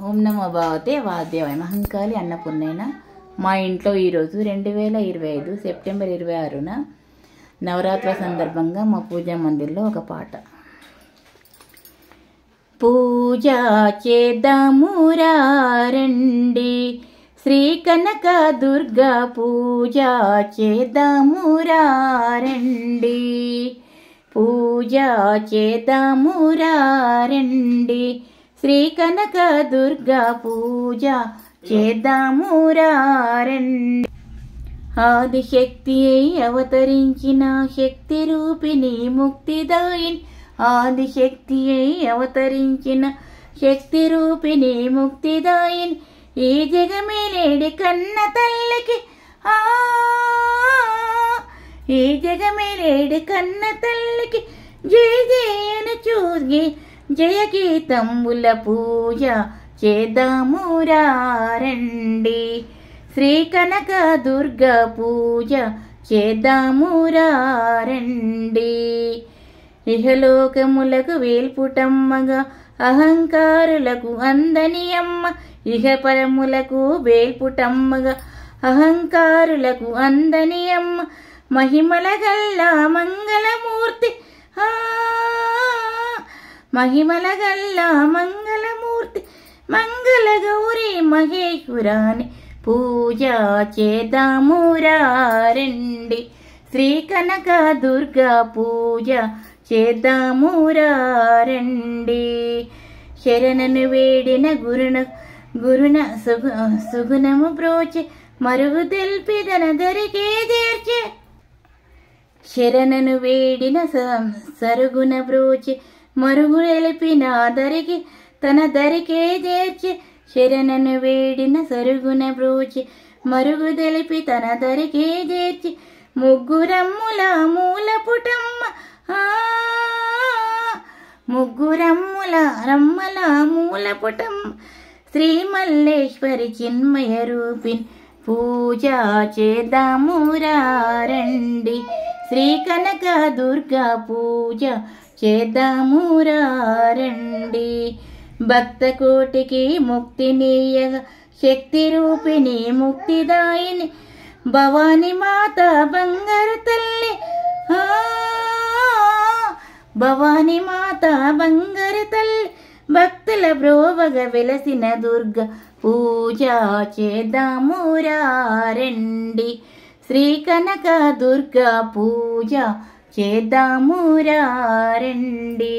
ఓం నమో భగవతే వాసుదేవాయ. మహంకాళి అన్నపూర్ణైన మా ఇంట్లో ఈరోజు 2025 సెప్టెంబర్ 26న నవరాత్రి సందర్భంగా మా పూజా మందిర్లో ఒక పాట. పూజ చేద్దామురా రండి, శ్రీ కనక దుర్గా పూజ చేద్దామురా రండి, పూజ చేద్దామురా రండి, శ్రీ కనక దుర్గా పూజ చేద్దామురా రండి. ఆదిశక్తి అయి అవతరించిన శక్తి రూపిణి ముక్తిదాయిని, ఆదిశక్తి అయి అవతరించిన శక్తి రూపిణి ముక్తిదాయిని, ఈ జగమేలేడి కన్న తల్లికి ఈ జగమేలేడి కన్న తల్లికి జయ జయను చూగి జయ గీతంబుల పూజ చేద్దామురా రండి, శ్రీ కనక దుర్గా పూజ చేద్దామురా రండి. ఇహలోకములకు వేల్పుటమ్మగా అహంకారులకు అందని అమ్మ, ఇహపరములకు వేల్పుటమ్మగా అహంకారులకు అందని అమ్మ, మహిమల గల్లా మంగళమూర్తి మహిమల గల్లా మంగళమూర్తి మంగళ గౌరీ మహేశ్వరాని పూజ చేద్దామురా రండి, శ్రీ కనక దుర్గా పూజ చేద్దామురా రండి. శరణను వేడిన గురున సుగుణము బ్రోచె మరుగు తెల్పి తన దరికే చేర్చే, శరణను వేడిన సరుగున బ్రోచె మరుగు తెలిపిన దరికి తన దరికే చేర్చి, శరణను వేడిన సరుగున బ్రోచి మరుగు తెలిపి తన దరికే చేర్చి, ముగ్గురమ్ముల మూల పుటమ్మ ముగ్గురమ్ముల రమ్మల మూల పుటమ్మ, శ్రీ మల్లేశ్వరి చిన్మయ రూపిణి పూజ చేద్దామురా రండి, శ్రీ కనక దుర్గా పూజ చేద్దామురా రండి. భక్త కోటికి ముక్తినీయగా శక్తి రూపిణి ముక్తిదాయిని భవాని మాత బంగారు తల్లి భవాని మాత బంగారు తల్లి, భక్తుల బ్రోవగ వెలసిన దుర్గ పూజ చేద్దామురా రండి, శ్రీ కనక దుర్గా పూజ చేద్దామురా రండి.